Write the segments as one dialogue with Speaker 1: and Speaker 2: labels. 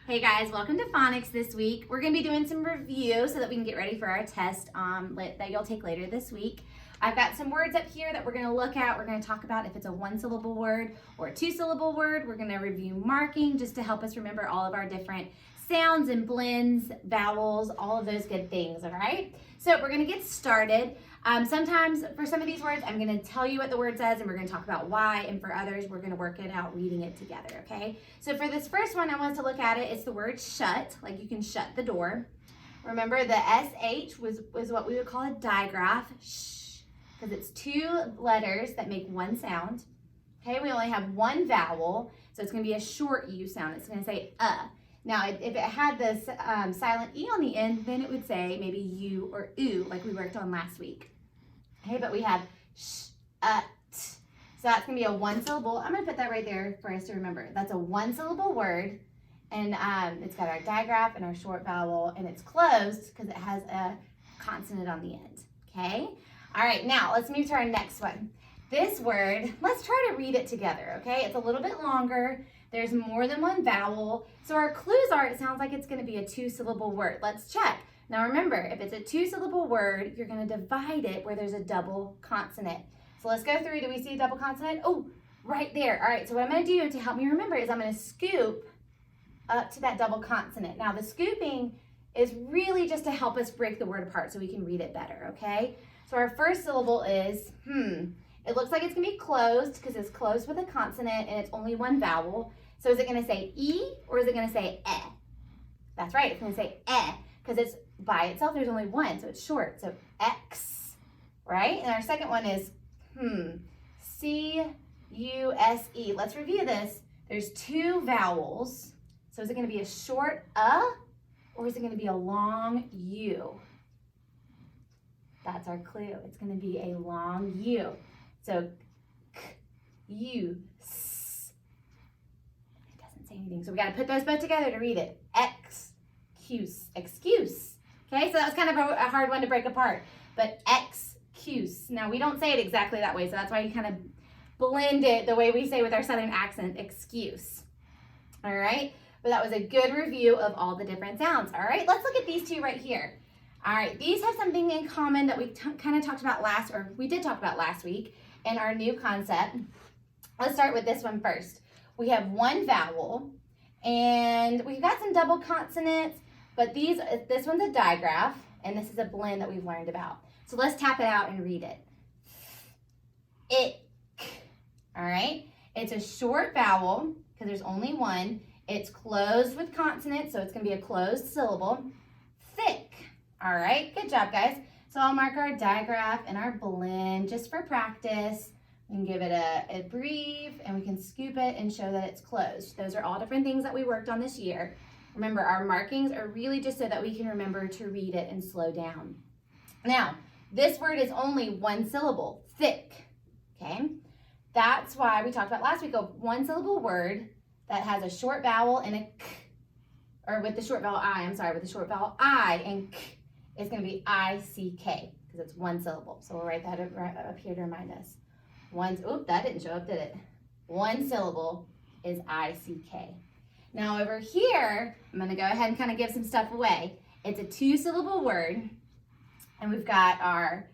Speaker 1: Hey guys, welcome to Phonics this week. We're going to be doing some review so that we can get ready for our test that you'll take later this week. I've got some words up here that we're going to look at. We're going to talk about if it's a one-syllable word or a two-syllable word. We're going to review marking just to help us remember all of our different sounds and blends, vowels, all of those good things, all right? So we're going to get started. Sometimes for some of these words, I'm going to tell you what the word says and we're going to talk about why, and for others, we're going to work it out reading it together, okay? So for this first one, I want us to look at it. It's the word shut, like you can shut the door. Remember the SH was what we would call a digraph, shh, because it's two letters that make one sound. Okay, we only have one vowel, so it's going to be a short U sound. It's going to say Now, if it had this silent E on the end, then it would say maybe U or oo, like we worked on last week. Okay, but we have sh, t. So that's going to be a one-syllable. I'm going to put that right there for us to remember. That's a one-syllable word, and it's got our digraph and our short vowel, and it's closed because it has a consonant on the end. Okay? All right, now let's move to our next one. This word, let's try to read it together, okay? It's a little bit longer. There's more than one vowel. So our clues are, it sounds like it's going to be a two-syllable word. Let's check. Now remember, if it's a two-syllable word, you're going to divide it where there's a double consonant. So let's go through. Do we see a double consonant? Oh, right there. All right, so what I'm going to do to help me remember is I'm going to scoop up to that double consonant. Now the scooping is really just to help us break the word apart so we can read it better, okay? So our first syllable is It looks like it's going to be closed because it's closed with a consonant and it's only one vowel. So is it going to say E or is it going to say eh? That's right, it's going to say eh because it's by itself, there's only one, so it's short. So X, right? And our second one is C-U-S-E. Let's review this. There's two vowels. So is it going to be a short or is it going to be a long U? That's our clue. It's going to be a long U. So U, S. It doesn't say anything. So we got to put those both together to read it. Excuse. Okay, so that's kind of a hard one to break apart. But excuse. Now we don't say it exactly that way, so that's why you kind of blend it the way we say with our southern accent, excuse. All right, but that was a good review of all the different sounds. All right, let's look at these two right here. All right, these have something in common that we kind of talked about we did talk about last week in our new concept. Let's start with this one first. We have one vowel, and we've got some double consonants, but this one's a digraph, and this is a blend that we've learned about. So let's tap it out and read it. Ick. All right, it's a short vowel because there's only one. It's closed with consonants, so it's going to be a closed syllable. Thick. All right, good job, guys. So I'll mark our digraph and our blend just for practice. We can give it a breathe, and we can scoop it and show that it's closed. Those are all different things that we worked on this year. Remember, our markings are really just so that we can remember to read it and slow down. Now, this word is only one syllable, thick, okay? That's why we talked about last week a one-syllable word that has a short vowel and a k, or with the short vowel with the short vowel I and k. It's going to be I-C-K because it's one syllable. So we'll write that up here to remind us. That didn't show up, did it? One syllable is I-C-K. Now over here, I'm going to go ahead and kind of give some stuff away. It's a two-syllable word, and we've got our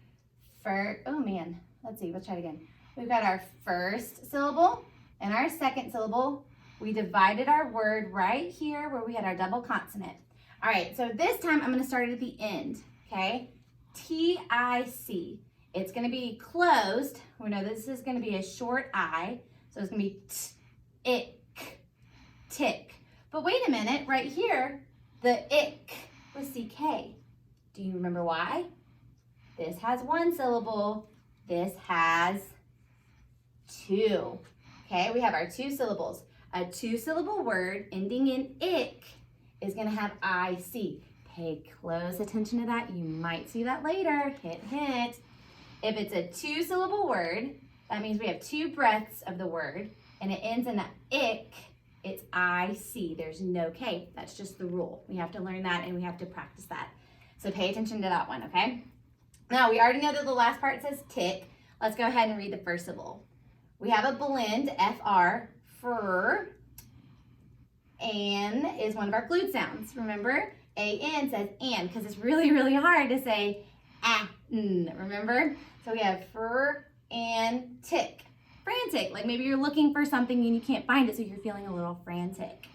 Speaker 1: let's see, let's try it again. We've got our first syllable and our second syllable. We divided our word right here where we had our double consonant. All right, so this time I'm going to start it at the end, okay? T-I-C. It's going to be closed. We know this is going to be a short I, so it's going to be t-ick, tick. But wait a minute, right here, the ick was C-K. Do you remember why? This has one syllable. This has two. Okay, we have our two syllables. A two-syllable word ending in ick is going to have I-C. Pay close attention to that. You might see that later. Hint. If it's a two-syllable word, that means we have two breaths of the word, and it ends in an ick, it's I-C. There's no K. That's just the rule. We have to learn that, and we have to practice that. So pay attention to that one, okay? Now, we already know that the last part says tick. Let's go ahead and read the first syllable. We have a blend, F-R, fur. An is one of our glued sounds. Remember? A-N says and, because it's really, really hard to say a-n, remember? So we have fr-an-tic. Frantic, like maybe you're looking for something and you can't find it, so you're feeling a little frantic.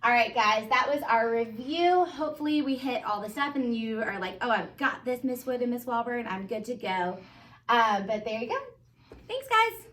Speaker 1: All right, guys, that was our review. Hopefully we hit all the stuff and you are like, oh, I've got this, Miss Wood and Miss Walburn. I'm good to go. But there you go. Thanks, guys.